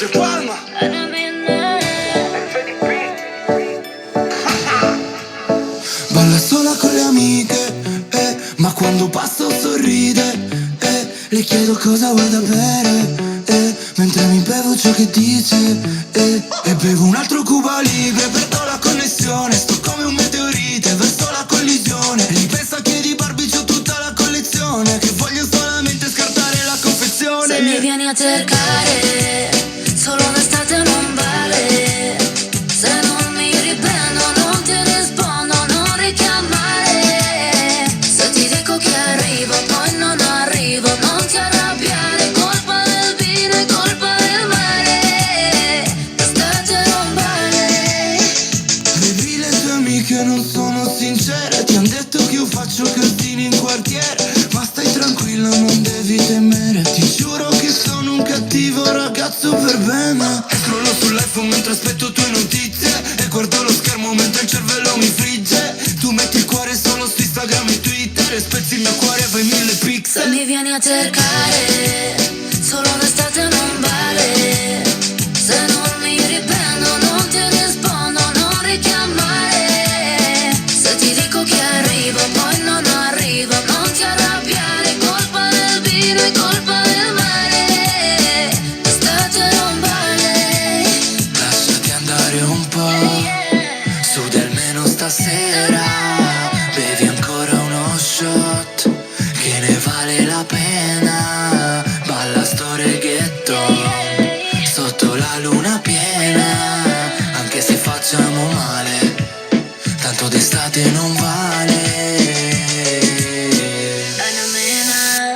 Dolce Palma. Balla sola con le amiche, ma quando passo sorride, le chiedo cosa vuoi da bere, mentre mi bevo ciò che dice, e bevo un altro Cuba Libre. Perdo la connessione, sto come un meteorite verso la collisione. Ripenso a che di Barbie c'ho tutta la collezione, che voglio solamente scartare la confezione. Se mi vieni a cercare, solo d'estate non vale. Se non mi riprendo, non ti rispondo, non richiamare. Se ti dico che arrivo, poi non arrivo, non ti arrabbiare. Colpa del vino e colpa del mare. L'estate non vale. Baby, le tue amiche non sono sincere, ti han detto che io faccio casini in quartiere, ma stai tranquilla, non devi temere. Ti giuro che sono un cattivo ragazzo per bene. E scrollo sull'iPhone mentre aspetto tue notizie, e guardo lo schermo mentre il cervello mi frigge. Tu metti il cuore solo su Instagram e Twitter, e spezzi il mio cuore e fai 1000 Se pixel. mi vieni a cercare, solo d'estate non vale. Se non mi riprendo, non ti rispondo, non richiamare. Se ti dico che arrivo, poi non arrivo, non ti arrabbiare. Colpa del vino e colpa del mare. L'estate non vale. Lasciati andare un po', su del meno stasera. Bevi ancora uno shot, che ne vale la pena. Balla sto reggaeton sotto la luna piena, anche se facciamo male, tanto d'estate non vale.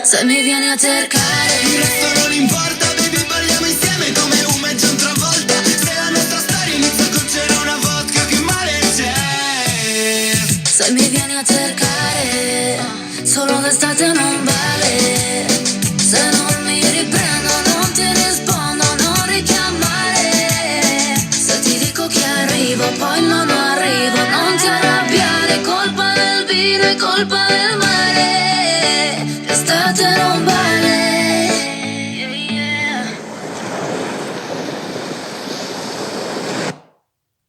Se mi vieni a cercare, Il resto non importa, baby, balliamo insieme come un mezzo un'altra volta. Se la nostra storia inizia con c'era una vodka, che male c'è? se mi vieni a cercare, solo d'estate non vale. Se non mi riprendo, non ti rispondo, non richiamare. Se ti dico che arrivo, poi non arrivo, non ti arrabbiare. Colpa del vino e colpa del mare. L'estate non vale.